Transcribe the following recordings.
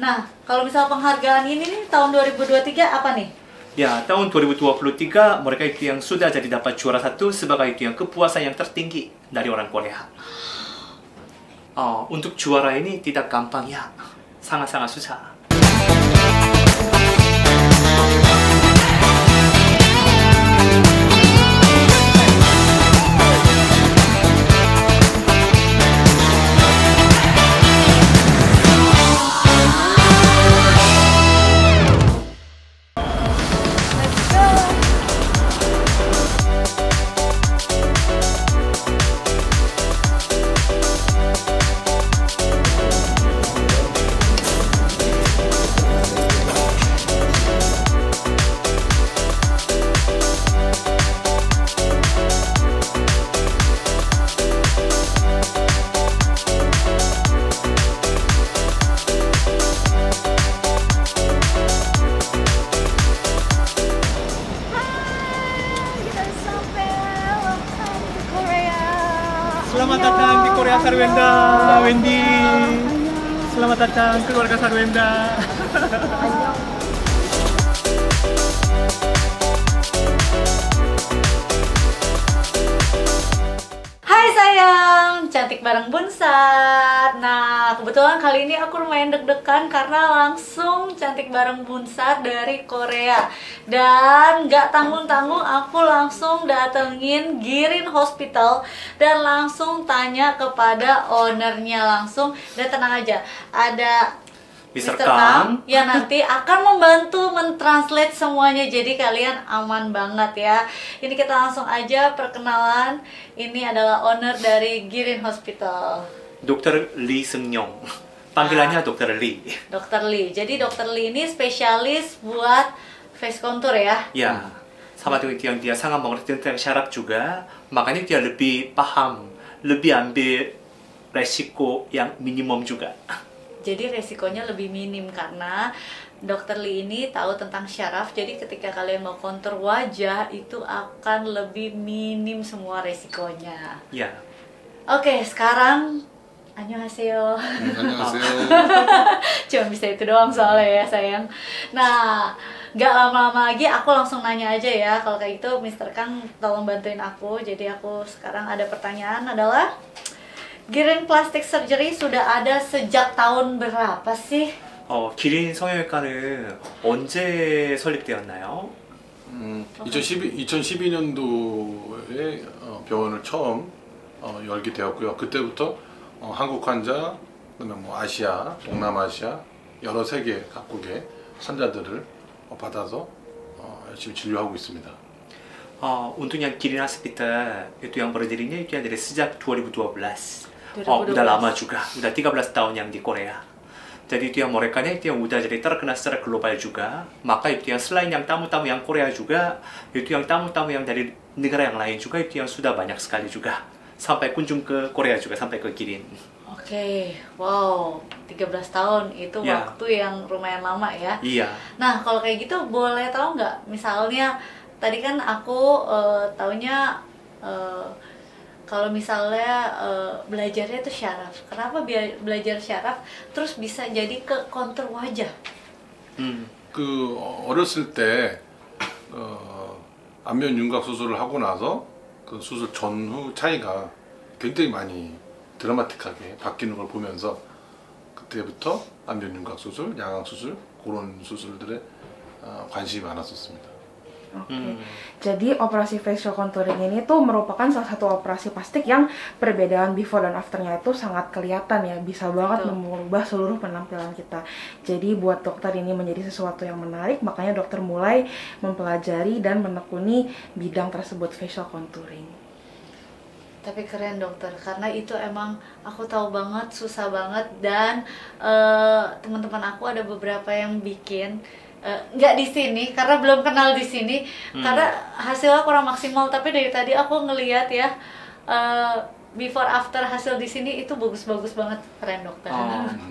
Nah, kalau misal penghargaan ini nih tahun 2023 apa nih? Ya, tahun 2023 mereka itu yang sudah jadi dapat juara satu sebagai itu yang kepuasan yang tertinggi dari orang Korea. Untuk juara ini tidak gampang ya, sangat-sangat susah. Selamat datang di Korea Sarwenda, Wendy. Selamat datang keluarga Sarwenda. Hai sayang, cantik bareng Bunsar. Nah, kebetulan kali ini aku lumayan deg-degan karena langsung cantik bareng Bunsar dari Korea. Dan gak tanggung-tanggung aku langsung datengin Girin Hospital dan langsung tanya kepada ownernya langsung. Dan tenang aja, ada Mr. Mr. Kang Kang yang nanti akan membantu mentranslate semuanya, jadi kalian aman banget ya. Ini kita langsung aja perkenalan. Ini adalah owner dari Girin Hospital, Dr. Lee Seung-yong. Panggilannya Dr. Lee. Dr. Lee. Jadi Dr. Lee ini spesialis buat face contour ya. Ya, sama dengan yang dia sangat mengerti tentang syaraf juga, makanya dia lebih paham, lebih ambil resiko yang minimum juga. Jadi resikonya lebih minim karena Dr. Lee ini tahu tentang syaraf. Jadi ketika kalian mau kontur wajah itu akan lebih minim semua resikonya. Ya. Oke, sekarang annyeonghaseyo. 안녕하세요. Cuma bisa itu doang soalnya ya sayang. Nah, gak lama-lama lagi aku langsung nanya aja ya. Kalau kayak gitu Mr. Kang tolong bantuin aku. Jadi aku sekarang ada pertanyaan adalah, Girin Plastic Surgery sudah ada sejak tahun berapa sih? 기린 성형외과는 언제 설립되었나요? 2012년도에 병원을 처음 열게 되었고요. 그때부터 한국 환자, 그다음에 뭐 아시아, 동남아시아 여러 세계 각국의 환자들을 받아서 열심히 진료하고 있습니다. Untuk yang Girin Hospital itu yang berdirinya itu yang dari sejak 2012. 2012. Udah lama juga, udah 13 tahun yang di Korea. Jadi itu yang mereka itu yang udah jadi terkenal secara global juga. Maka itu yang selain yang tamu-tamu yang Korea juga, itu yang tamu-tamu yang dari negara yang lain juga itu yang sudah banyak sekali juga. Sampai kunjung ke Korea juga, sampai ke Girin. Oke, wow, 13 tahun itu Ya. waktu yang lumayan lama ya. Iya. Nah, kalau kayak gitu boleh tahu nggak? Misalnya tadi kan aku taunya kalau misalnya belajarnya itu syaraf. Kenapa belajar syaraf terus bisa jadi ke kontur wajah? 그 어렸을 때 안면 윤곽 수술을 하고 나서 그 수술 전후 차이가 굉장히 많이 드라마틱하게 바뀌는 걸 보면서 그때부터 안면 윤곽 수술, 양악 수술 그런 수술들에 관심이 많았었습니다. Oke, jadi operasi facial contouring ini tuh merupakan salah satu operasi plastik yang perbedaan before dan afternya itu sangat kelihatan ya, bisa banget Betul. mengubah seluruh penampilan kita. Jadi buat dokter ini menjadi sesuatu yang menarik, makanya dokter mulai mempelajari dan menekuni bidang tersebut, facial contouring. Tapi keren dokter, karena itu emang aku tahu banget susah banget dan teman-teman aku ada beberapa yang bikin nggak di sini karena belum kenal di sini karena hasilnya kurang maksimal. Tapi dari tadi aku ngelihat ya before after hasil di sini itu bagus-bagus banget, keren dokter.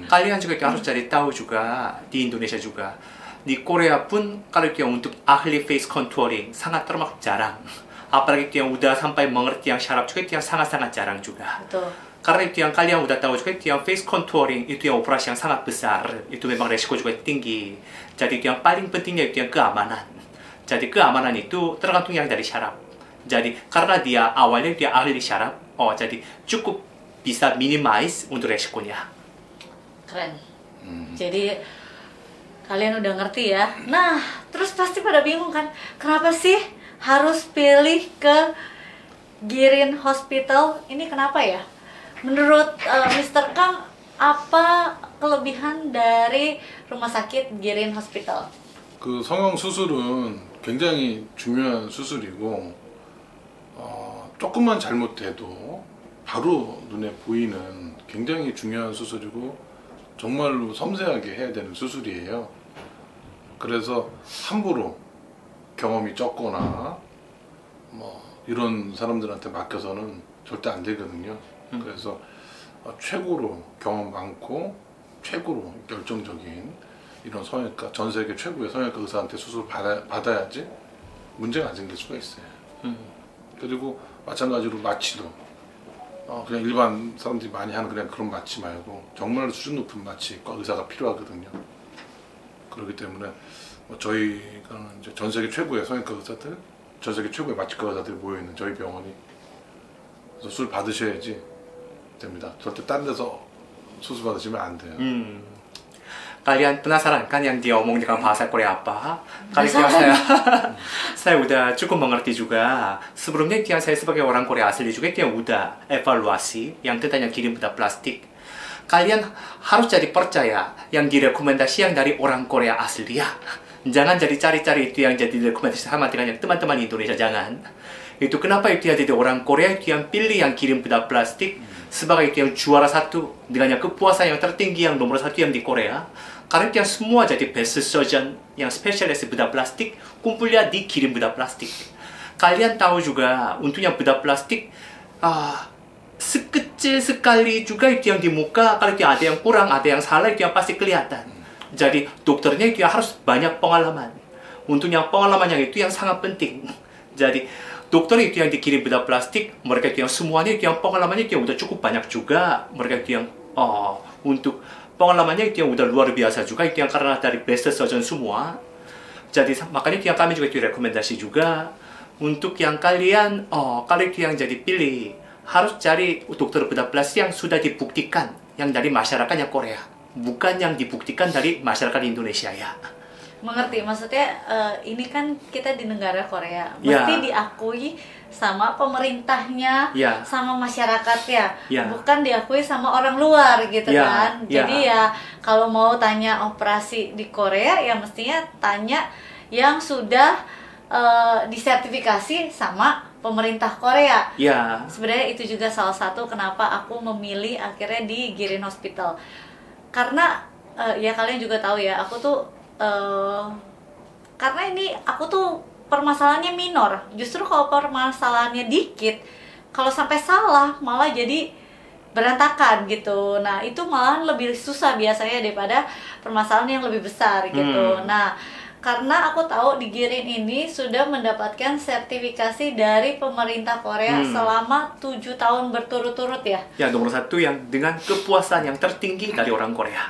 Kalian juga harus cari tahu juga di Indonesia juga. Di Korea pun kalau yang untuk ahli face contouring sangat termasuk jarang. Apalagi yang udah sampai mengerti yang syaraf juga itu yang sangat-sangat jarang juga. Betul. Karena itu yang kalian udah tahu juga, itu yang face contouring itu yang operasi yang sangat besar, itu memang resiko juga tinggi. Jadi itu yang paling pentingnya itu yang keamanan. Jadi keamanan itu tergantung yang dari syaraf. Jadi karena dia awalnya dia ahli syaraf, jadi cukup bisa minimize untuk resikonya. Keren. Jadi kalian udah ngerti ya. Nah, terus pasti pada bingung kan, kenapa sih harus pilih ke Girin Hospital? Ini kenapa ya? Menurut Mr. Kang, apa kelebihan dari rumah sakit Girin Hospital? 그 성형 수술은 굉장히 중요한 수술이고 조금만 잘못해도 바로 눈에 보이는 굉장히 중요한 수술이고 정말로 섬세하게 해야 되는 수술이에요. 그래서 함부로 경험이 적거나 뭐 이런 사람들한테 맡겨서는 절대 안 되거든요. 그래서 최고로 경험 많고 최고로 열정적인 이런 성형외과, 전 세계 최고의 성형외과 의사한테 수술 받아야지 문제가 안 생길 수가 있어요. 그리고 마찬가지로 마취도 그냥 일반 사람들이 많이 하는 그냥 그런 마취 말고 정말 수준 높은 마취과 의사가 필요하거든요. 그렇기 때문에 저희가 이제 전 세계 최고의 성형외과 의사들, 전 세계 최고의 마취과 의사들이 모여 있는 저희 병원이 그래서 술 받으셔야지 됩니다. 절대 딴 데서 수술 받으시면 안 돼요. Kalian penasaran kan yang dia omong dengan bahasa Korea apa? Kalian saya udah cukup mengerti juga. Sebelumnya dia saya sebagai orang Korea asli juga dia udah evaluasi yang tentang kirim bedah plastik. Kalian harus jadi percaya yang direkomendasi yang dari orang Korea asli ya. Jangan jadi cari-cari itu yang jadi rekomendasi sama dengan yang teman-teman Indonesia, jangan. Itu kenapa itu ya jadi orang Korea itu yang pilih yang kirim bedah plastik sebagai itu yang juara satu dengan yang kepuasan yang tertinggi yang nomor satu yang di Korea. Karena itu yang semua jadi best surgeon yang spesialis bedah plastik kumpulnya di kirim bedah plastik. Kalian tahu juga untuk yang bedah plastik sekecil sekali juga itu yang di muka, kalau itu ada yang kurang, ada yang salah itu yang pasti kelihatan. Jadi dokternya itu harus banyak pengalaman. Untuk yang pengalaman yang itu yang sangat penting. Jadi dokter itu yang dikirim bedah plastik, mereka itu yang semuanya itu yang pengalamannya itu yang udah cukup banyak juga. Mereka itu yang untuk pengalamannya itu yang udah luar biasa juga, itu yang karena dari best surgeon semua. Jadi makanya itu yang kami juga itu rekomendasi juga untuk yang kalian kalau itu yang jadi pilih harus cari dokter bedah plastik yang sudah dibuktikan yang dari masyarakatnya Korea, bukan yang dibuktikan dari masyarakat Indonesia ya. Mengerti, maksudnya ini kan kita di negara Korea, mesti diakui sama pemerintahnya, sama masyarakatnya, bukan diakui sama orang luar gitu kan. Jadi ya kalau mau tanya operasi di Korea ya mestinya tanya yang sudah disertifikasi sama pemerintah Korea. Sebenarnya itu juga salah satu kenapa aku memilih akhirnya di Girin Hospital. Karena ya kalian juga tahu ya, aku tuh karena ini aku tuh permasalahannya minor. Justru kalau permasalahannya dikit, kalau sampai salah malah jadi berantakan gitu. Nah itu malah lebih susah biasanya daripada permasalahan yang lebih besar gitu. Nah karena aku tahu di Girin ini sudah mendapatkan sertifikasi dari pemerintah Korea selama 7 tahun berturut-turut ya. Ya nomor satu yang dengan kepuasan yang tertinggi dari orang Korea.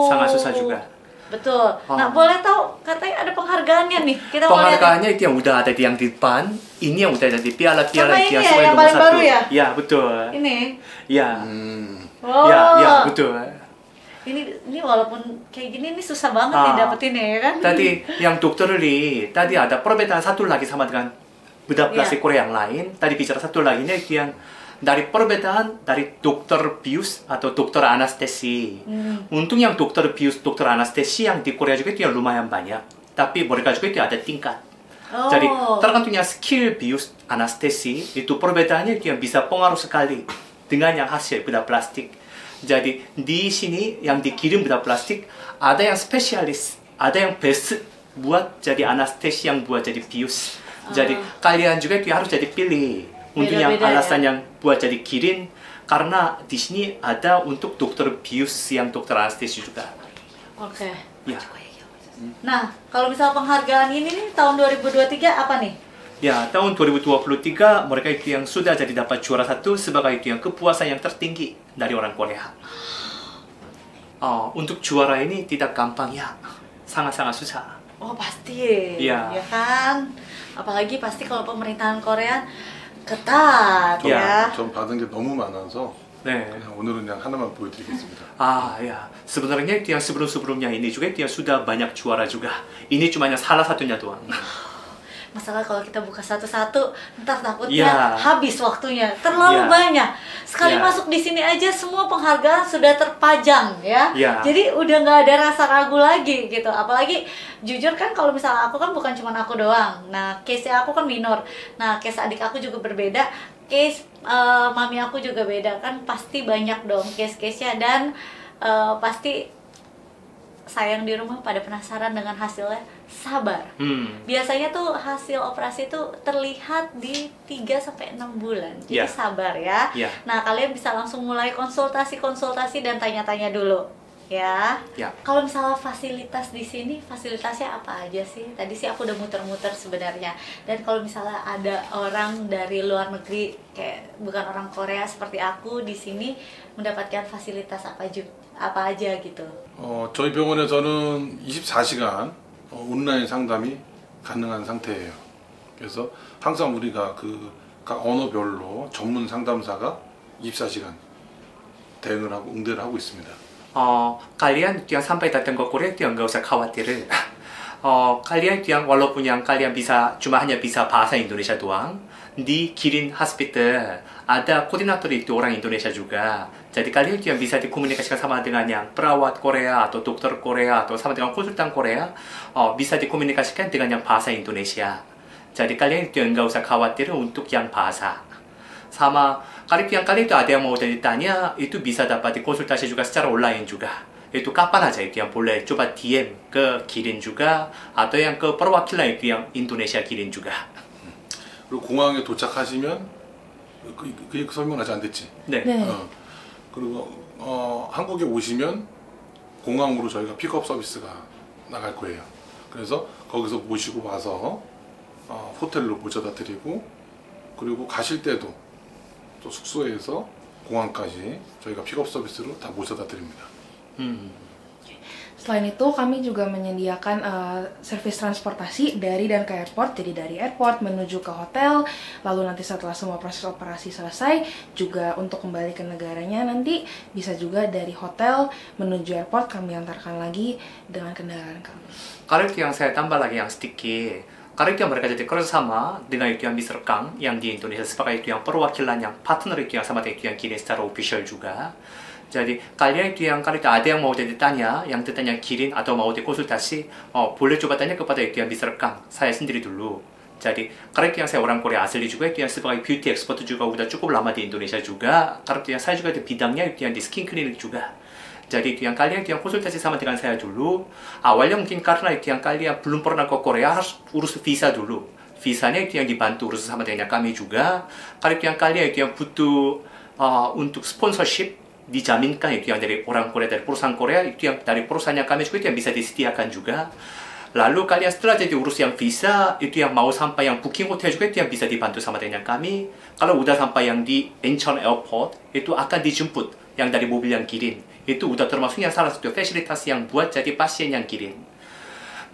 Sangat susah juga. Betul. Nah, boleh tahu katanya ada penghargaannya nih. Kita penghargaannya itu yang udah ada di yang di depan. Ini yang udah ada di piala-piala itu ya, yang paling baru ya? Ya, betul. Ini. Ya. Oh. Ya, betul. Ini walaupun kayak gini ini susah banget didapetin ya kan? Tadi yang dokter Lee, tadi ada perbedaan satu lagi sama dengan bedah plastik Korea yang lain. Tadi bicara satu lagi itu yang dari perbedaan dari dokter bius atau dokter anestesi. Untung yang dokter bius, dokter anestesi yang di Korea juga itu yang lumayan banyak. Tapi mereka juga itu ada tingkat. Jadi tergantungnya skill bius anestesi itu perbedaannya itu yang bisa pengaruh sekali dengan yang hasil bedah plastik. Jadi di sini yang dikirim bedah plastik ada yang spesialis, ada yang best buat jadi anestesi yang buat jadi bius. Jadi kalian juga itu harus jadi pilih. Untuk yang alasan yang buat jadi Girin karena di sini ada untuk dokter bius yang dokter anestesi juga. Oke. Ya. Nah, kalau misal penghargaan ini nih tahun 2023 apa nih? Ya, tahun 2023 mereka itu yang sudah jadi dapat juara 1 sebagai itu yang kepuasan yang tertinggi dari orang Korea. Untuk juara ini tidak gampang ya, sangat-sangat susah. Oh pasti, Iya. ya kan? Apalagi pasti kalau pemerintahan Korea ketat ya. 전 받은 게 너무 많아서 네. 그냥 오늘은 그냥 하나만 보여드리겠습니다. Ya, sebenarnya itu yang sebelum-sebelumnya ini juga itu yang sudah banyak juara juga. Ini cuma yang salah satunya doang. Masalah kalau kita buka satu-satu, ntar takutnya Iya. habis waktunya, terlalu Iya. banyak. Sekali Iya. masuk di sini aja semua penghargaan sudah terpajang ya. Iya. Jadi udah nggak ada rasa ragu lagi gitu. Apalagi jujur kan kalau misalnya aku kan bukan cuma aku doang. Nah, case aku kan minor. Nah, case adik aku juga berbeda. Case mami aku juga beda kan, pasti banyak dong case-case-nya dan pasti sayang di rumah pada penasaran dengan hasilnya, sabar. Biasanya tuh hasil operasi tuh terlihat di 3-6 bulan. Jadi Ya. sabar ya. Ya. Nah, kalian bisa langsung mulai konsultasi dan tanya-tanya dulu. Ya. Ya. Kalau misalnya fasilitas di sini, fasilitasnya apa aja sih? Tadi sih aku udah muter-muter sebenarnya. Dan kalau misalnya ada orang dari luar negeri kayak bukan orang Korea seperti aku di sini mendapatkan fasilitas apa aja gitu. 저희 병원에서는 24시간 온라인 상담이 가능한 상태예요. 그래서 항상 우리가 각 언어별로 전문 상담사가 24시간 대응을 하고 응대를 하고 있습니다. Kalian yang sampai datang ke Korea itu yang nggak usah khawatir. Kalian yang walaupun yang kalian cuma hanya bisa bahasa Indonesia doang, di Kirin Hospital ada koordinator itu orang Indonesia juga. Jadi kalian yang bisa dikomunikasikan sama dengan yang perawat Korea atau dokter Korea atau sama dengan konsultan Korea, bisa dikomunikasikan dengan yang bahasa Indonesia. Jadi kalian yang nggak usah khawatir untuk yang bahasa. Sama kalian itu ada yang mau ditanya itu bisa dapat dikonsultasi juga secara online juga. Itu kapan aja itu yang boleh coba DM ke Kirin juga atau yang ke perwakilan itu yang Indonesia Kirin juga. 그리고 공항에 도착하시면 그 설명 아직 안 됐지? 네. 네. 그리고 한국에 오시면 공항으로 저희가 픽업 서비스가 나갈 거예요. 그래서 거기서 모시고 와서 호텔로 모셔다 드리고 그리고 가실 때도 또 숙소에서 공항까지 저희가 픽업 서비스로 다 모셔다 드립니다. Selain itu, kami juga menyediakan servis transportasi dari dan ke airport. Jadi dari airport menuju ke hotel, lalu nanti setelah semua proses operasi selesai, juga untuk kembali ke negaranya nanti bisa juga dari hotel menuju airport kami antarkan lagi dengan kendaraan kami. Kalau itu yang saya tambah lagi yang sedikit, kalau itu yang mereka jadi kerjasama dengan itu yang Mr. Kang yang di Indonesia sebagai itu yang perwakilan yang partner itu yang sama dengan itu yang Kirin secara official juga. Jadi kalian itu yang kalau ada yang mau ditanya, yang ditanya Kirin atau mau dikonsultasi, boleh coba tanya kepada itu yang Mr. Kang, saya sendiri dulu. Jadi karena itu yang saya orang Korea asli juga itu yang sebagai beauty expert juga udah cukup lama di Indonesia juga. Karena itu yang saya juga di bidangnya itu yang di skin clinic juga. Jadi itu yang kalian itu yang konsultasi sama dengan saya dulu. Awalnya mungkin karena itu yang kalian belum pernah ke Korea harus urus visa dulu. Visanya itu yang dibantu urus sama dengan kami juga. Karena itu yang kalian itu yang butuh untuk sponsorship dijaminkan itu yang dari orang Korea, dari perusahaan Korea itu yang dari perusahaannya kami juga itu yang bisa disediakan juga. Lalu kalian setelah jadi urus yang visa itu yang mau sampai yang booking hotel juga itu yang bisa dibantu sama dengan kami. Kalau udah sampai yang di Incheon Airport itu akan dijemput yang dari mobil yang Kirin. Itu udah termasuk yang salah satu fasilitas yang buat jadi pasien yang Kirin.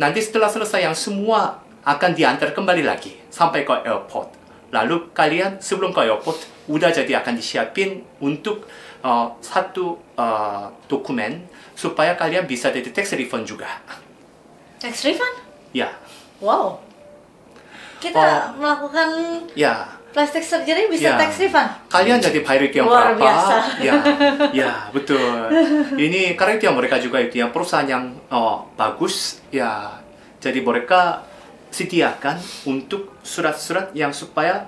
Nanti setelah selesai yang semua akan diantar kembali lagi sampai ke airport. Lalu kalian sebelum ke airport udah jadi akan disiapin untuk satu dokumen supaya kalian bisa jadi tax refund juga. Tax refund? Ya, Wow. Kita melakukan ya. plastic surgery bisa Ya. tax refund? Kalian jadi priority yang Luar berapa? biasa. Ya, betul. Ini karena itu yang mereka juga itu yang perusahaan yang bagus, ya. Jadi mereka sediakan untuk surat-surat yang supaya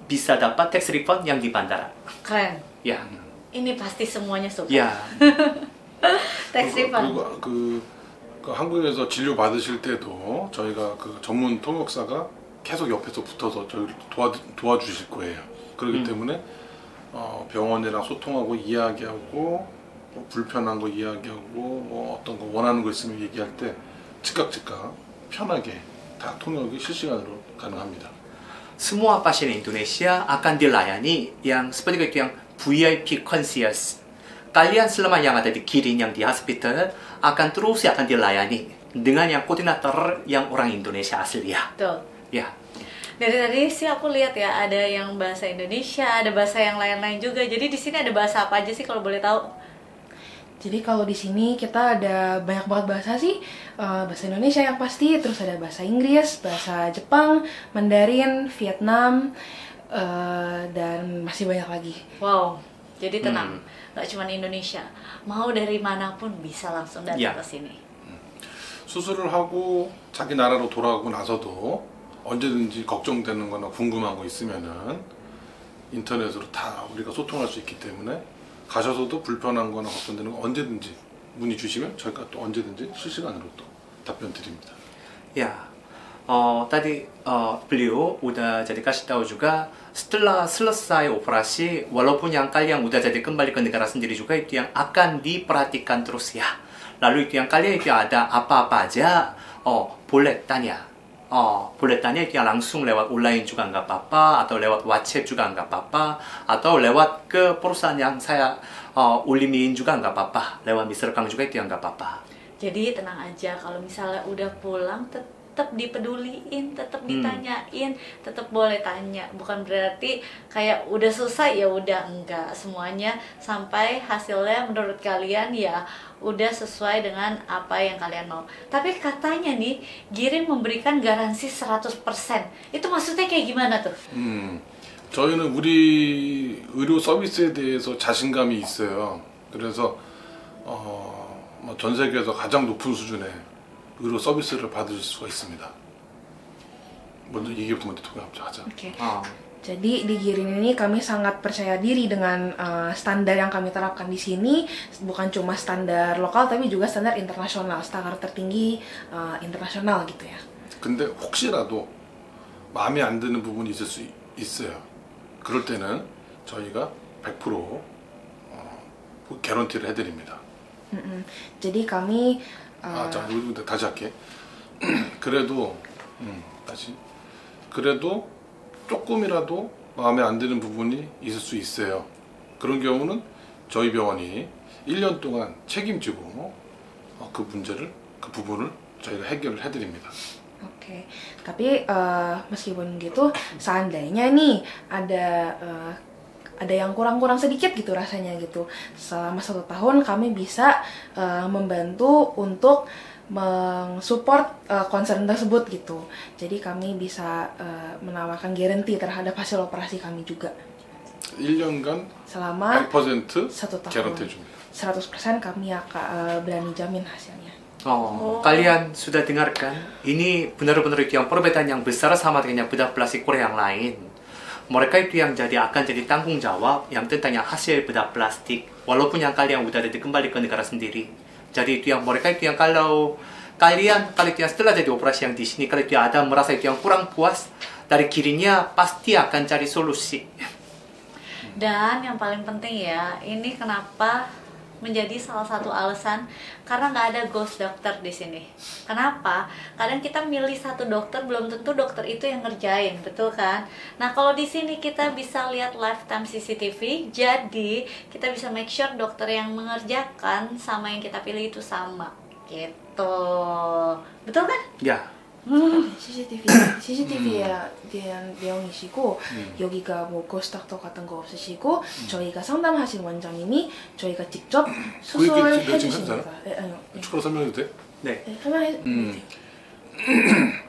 bisa dapat tax refund yang di bandara. Keren. Ya, Ini pasti semuanya suka. ya. Tax refund. 그리고 그 한국에서 진료 받으실 때도 저희가 그 전문 통역사가 계속 옆에서 붙어서 저희를 도와주실 거예요. 그렇기 때문에 병원이랑 소통하고 이야기하고 뭐 불편한 거 이야기하고 뭐 어떤 거 원하는 거 있으면 얘기할 때 즉각 편하게 다 통역이 실시간으로 가능합니다. semua pasien Indonesia akan dilayani yang seperti itu yang VIP concierge. Kalian selama yang ada di Kirin yang di hospital akan terus akan dilayani dengan yang koordinator yang orang Indonesia asli ya. Tuh. Ya. Dari tadi sih aku lihat ya, ada yang bahasa Indonesia, ada bahasa yang lain-lain juga. Jadi di sini ada bahasa apa aja sih kalau boleh tahu? Jadi kalau di sini kita ada banyak banget bahasa sih, bahasa Indonesia yang pasti, terus ada bahasa Inggris, bahasa Jepang, Mandarin, Vietnam, dan masih banyak lagi. Wow, jadi tenang, nggak cuma Indonesia, mau dari manapun bisa langsung datang Ya. ke sini. 수술을 하고 자기 나라로 돌아가고 나서도 언제든지 걱정되는 거나 궁금한 거 있으면은 인터넷으로 다 우리가 소통할 수 있기 때문에 가셔서도 불편한 거나 걱정되는 거 언제든지 문의 주시면 저희가 또 언제든지 실시간으로 또 답변 드립니다. Ya, tadi beliau udah jadi kasih tahu juga setelah selesai operasi, walaupun yang kalian udah jadi kembali ke negara sendiri juga itu yang akan diperhatikan terus ya. Lalu itu yang kalian itu ada apa-apa aja, boleh tanya. Boleh tanya itu yang langsung lewat online juga nggak apa-apa, atau lewat WhatsApp juga nggak apa-apa, atau lewat ke perusahaan yang saya ulimin juga nggak apa-apa, lewat Mr. Kang juga itu yang nggak apa-apa. Jadi tenang aja, kalau misalnya udah pulang tetap dipeduliin, tetap ditanyain, tetap boleh tanya. Bukan berarti kayak udah selesai ya udah, enggak. Semuanya sampai hasilnya menurut kalian ya udah sesuai dengan apa yang kalian mau. Tapi katanya nih, Giring memberikan garansi 100%. Itu maksudnya kayak gimana tuh? 저희는 우리 의료 서비스에 대해서 자신감이 있어요. 그래서 전 세계에서 가장 높은 수준의 의료 서비스를 받을 수가 있습니다. 먼저 이기부터 먼저 통합하자. Oke. 어. Jadi di Giring ini kami sangat percaya diri dengan standar yang kami terapkan di sini, bukan cuma standar lokal tapi juga standar internasional, standar tertinggi internasional gitu ya. 근데 혹시라도 마음에 안 드는 부분이 있을 수 있어요. 그럴 때는 저희가 100% 개런티를 해드립니다. Jadi kami 자, 우리 다시 할게. 그래도 그래도 조금이라도 마음에 안 드는 부분이 있을 수 있어요. 그런 경우는 저희 병원이 1년 동안 책임지고 그 부분을 저희가 해결을 해드립니다. Oke, tapi meskipun gitu, seandainya nih ada yang kurang-kurang sedikit gitu rasanya gitu, selama 1 tahun kami bisa membantu untuk mensupport concern tersebut gitu. Jadi kami bisa menawarkan garansi terhadap hasil operasi kami juga. 1년간 Selama 100% 1 tahun, 개런티 해줍니다. 100% kami akan berani jamin hasilnya. Kalian sudah dengarkan? Ini benar-benar itu yang perbedaan yang besar sama dengan yang bedah plastik Korea yang lain. Mereka itu yang akan jadi tanggung jawab yang tentang yang hasil bedah plastik, walaupun yang kalian udah ada kembali ke negara sendiri. Jadi itu yang mereka itu yang kalau itu yang setelah jadi operasi yang di sini, kalau itu ada merasa itu yang kurang puas dari kirinya, pasti akan cari solusi. Dan yang paling penting ya, ini kenapa menjadi salah satu alasan karena nggak ada ghost dokter di sini. Kenapa? Kadang kita milih satu dokter, belum tentu dokter itu yang ngerjain, betul kan? Nah kalau di sini kita bisa lihat lifetime CCTV, jadi kita bisa make sure dokter yang mengerjakan sama yang kita pilih itu sama, gitu. Betul kan? Ya. CCTV에 대한 내용이시고 여기가 뭐 고스닥터 같은 거 없으시고 저희가 상담하신 원장님이 저희가 직접 수술을 얘기 지금 해주십니다. 네, 아니요. 추가로 설명해도 돼? 네. 네, 설명해 주세요.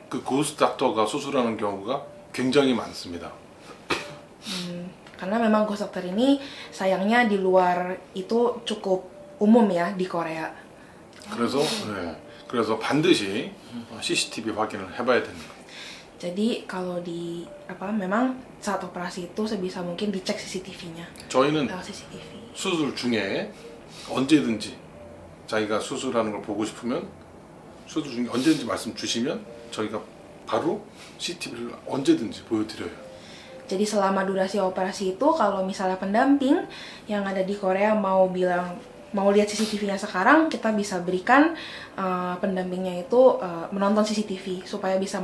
그 고스트 닥터가 수술하는 경우가 굉장히 많습니다. Karena memang ghost doctor ini sayangnya di luar itu cukup umum ya di Korea. 그래서 반드시 CCTV 확인을 해봐야 됩니다. Jadi kalau memang saat operasi itu sebisa mungkin dicek CCTV-nya. 저희는 CCTV. 수술 중에 언제든지 자기가 수술하는 걸 보고 싶으면 수술 중에 언제든지 말씀 주시면 저희가 바로 CCTV를 언제든지 보여드려요. Jadi selama durasi operasi itu kalau misalnya pendamping yang ada di Korea mau bilang mau lihat CCTV-nya sekarang, kita bisa berikan pendampingnya itu menonton CCTV supaya bisa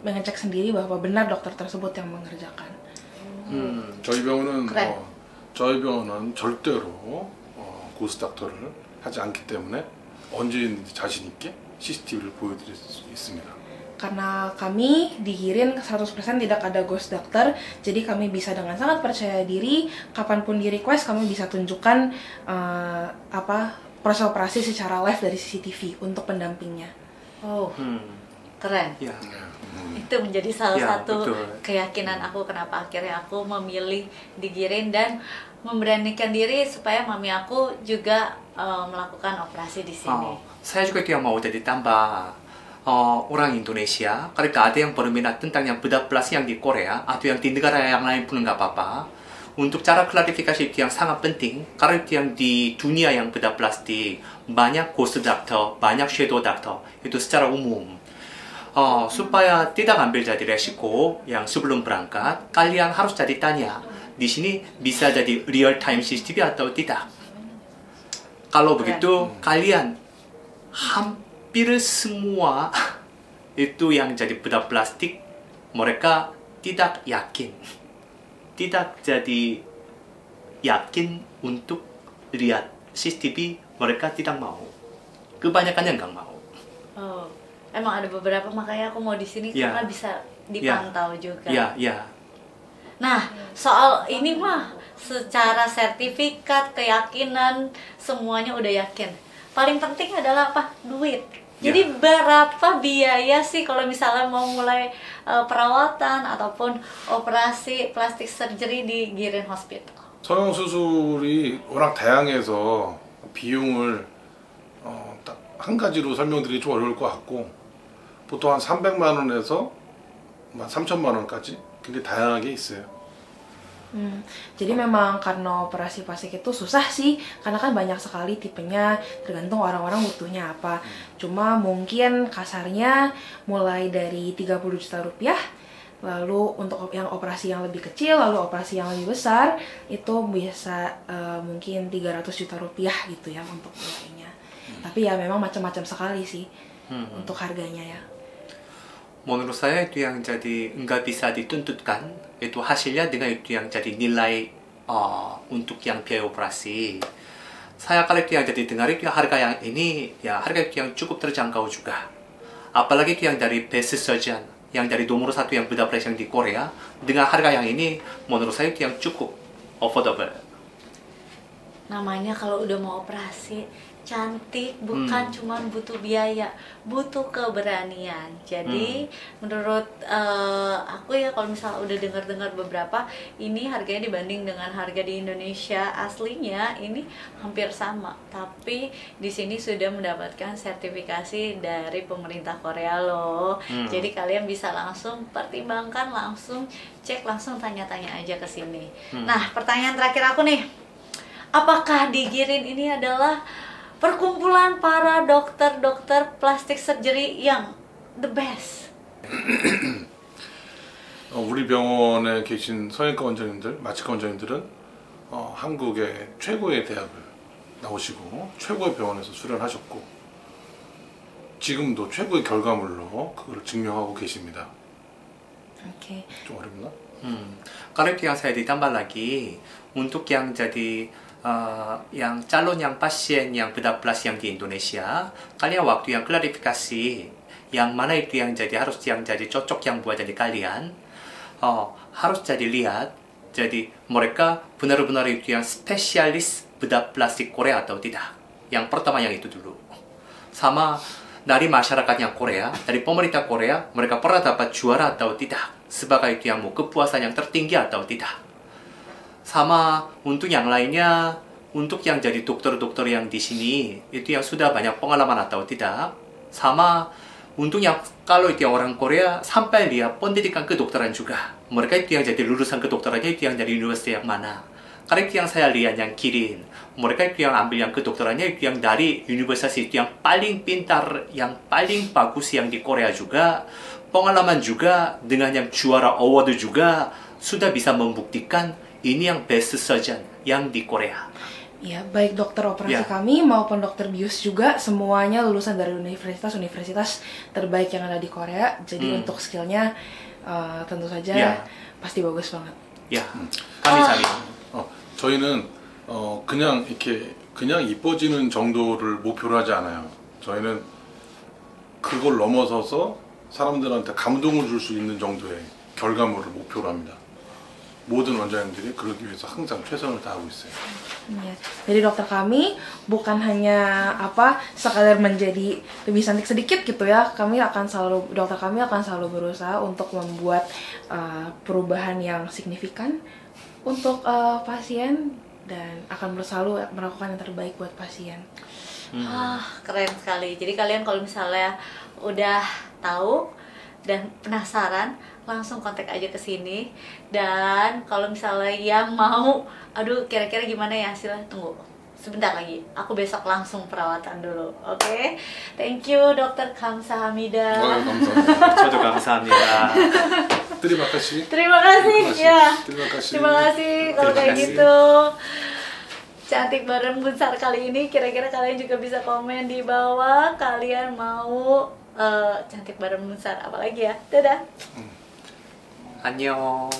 mengecek sendiri bahwa benar dokter tersebut yang mengerjakan. 저희 병원은 그래. 저희 병원은 절대로 고스 닥터를 하지 않기 때문에 언제든지 자신 있게 CCTV를 보여드릴 수 있습니다. Karena kami di Girin 100% tidak ada ghost doctor, jadi kami bisa dengan sangat percaya diri, kapanpun di request kami bisa tunjukkan proses operasi secara live dari CCTV untuk pendampingnya. Oh, keren. Ya. Itu menjadi salah Ya, satu betul. keyakinan aku kenapa akhirnya aku memilih di Girin dan memberanikan diri supaya mami aku juga melakukan operasi di sini. Saya juga dia mau jadi tambah orang Indonesia. Kalau ada yang berminat tentang yang bedah plus yang di Korea atau yang di negara yang lain pun nggak apa-apa. Untuk cara klarifikasi itu yang sangat penting. Karena itu yang di dunia yang bedah plastik banyak ghost doctor, banyak shadow doctor. Itu secara umum. Supaya tidak ambil jadi resiko yang sebelum berangkat, kalian harus jadi tanya. Di sini bisa jadi real time CCTV atau tidak. Kalau begitu, kalian hampir semua itu yang jadi bedah plastik, mereka tidak yakin. Tidak jadi yakin untuk lihat CCTV, mereka tidak mau. Kebanyakannya nggak mau. Oh, emang ada beberapa makanya aku mau di sini Ya. karena bisa dipantau juga. Ya. Nah, soal ini mah secara sertifikat, keyakinan, semuanya udah yakin. Paling penting adalah apa? Duit. Jadi berapa biaya sih kalau misalnya mau mulai perawatan ataupun operasi plastik surgery di Girin Hospital? 성형 수술이 워낙 다양해서 비용을 딱 한 가지로 설명드리기 좀 어려울 것 같고 보통 한 300만 원에서 3천만 원까지 굉장히 다양하게 있어요. Jadi memang karena operasi plastik itu susah sih, karena kan banyak sekali tipenya, tergantung orang-orang butuhnya apa. Cuma mungkin kasarnya mulai dari 30 juta rupiah, lalu untuk yang operasi yang lebih kecil, lalu operasi yang lebih besar, itu bisa mungkin 300 juta rupiah gitu ya untuk mulainya. Tapi ya memang macam-macam sekali sih untuk harganya ya. Menurut saya itu yang jadi nggak bisa dituntutkan itu hasilnya dengan itu yang jadi nilai untuk yang biaya operasi. Saya kalau itu yang jadi dengar itu harga yang ini ya harga itu yang cukup terjangkau juga. Apalagi itu yang dari best surgeon yang dari nomor 1 yang bedah plastik yang di Korea dengan harga yang ini menurut saya itu yang cukup affordable. Namanya kalau udah mau operasi cantik bukan cuman butuh biaya, butuh keberanian. Jadi menurut aku ya kalau misalnya udah dengar-dengar beberapa ini harganya dibanding dengan harga di Indonesia aslinya ini hampir sama. Tapi di sini sudah mendapatkan sertifikasi dari pemerintah Korea loh. Jadi kalian bisa langsung pertimbangkan, langsung cek, langsung tanya-tanya aja ke sini. Nah, pertanyaan terakhir aku nih. Apakah di Girin ini adalah perkumpulan para dokter-dokter plastik surgery yang the best? 우리 병원에 계신 성형외과 원장님들, 마취과 원장님들은 한국의 최고의 대학을 나오시고 최고의 병원에서 수련하셨고 지금도 최고의 결과물로 그걸 증명하고 계십니다. Oke. 좀 어렵나? Kalau itu yang saya ditambah lagi untuk yang jadi yang calon yang pasien yang bedah plus yang di Indonesia, kalian waktu yang klarifikasi yang mana itu yang harus yang jadi cocok yang buat jadi kalian harus jadi lihat jadi mereka benar-benar itu yang spesialis bedah plastik Korea atau tidak. Yang pertama yang itu dulu. Sama dari masyarakat yang Korea, dari pemerintah Korea, mereka pernah dapat juara atau tidak sebagai itu yang mau kepuasan yang tertinggi atau tidak. Sama untuk yang lainnya, untuk yang jadi dokter-dokter yang di sini itu yang sudah banyak pengalaman atau tidak. Sama untuk yang kalau itu yang orang Korea sampai dia pendidikan kedokteran juga. Mereka itu yang jadi lulusan kedokterannya itu yang dari universitas yang mana. Karena itu yang saya lihat yang Girin. Mereka itu yang ambil yang kedokterannya itu yang dari universitas itu yang paling pintar, yang paling bagus yang di Korea juga. Pengalaman juga dengan yang juara award juga sudah bisa membuktikan ini yang best surgeon yang di Korea. Ya, baik dokter operasi Ya. kami maupun dokter bius juga semuanya lulusan dari universitas-universitas terbaik yang ada di Korea. Jadi untuk skillnya tentu saja Ya. pasti bagus banget. 야, 감사합니다. 저희는 그냥 이렇게 그냥 이뻐지는 정도를 목표로 하지 않아요. 저희는 그걸 넘어서서 사람들한테 감동을 줄 수 있는 정도의 결과물을 목표로 합니다. 모든 원장님들이 그러기 위해서 항상 최선을 다하고 있어요. Ya. Jadi dokter kami bukan hanya sekadar menjadi lebih cantik sedikit gitu ya. Dokter kami akan selalu berusaha untuk membuat perubahan yang signifikan untuk pasien dan akan selalu melakukan yang terbaik buat pasien. Keren sekali. Jadi kalian kalau misalnya udah tahu dan penasaran, langsung kontak aja ke sini. Dan kalau misalnya yang mau, aduh kira-kira gimana ya hasilnya, tunggu sebentar lagi. Aku besok langsung perawatan dulu. Oke? Thank you Dokter Kamsahamnida. 감사합니다. 저도 감사합니다. Terima kasih. Terima kasih. Ya. Terima kasih. Terima kasih kalau Terima kayak kasih. gitu. Cantik bareng Bunsar kali ini, kira-kira kalian juga bisa komen di bawah kalian mau cantik bareng Bunsar apalagi ya. Dadah. 안녕.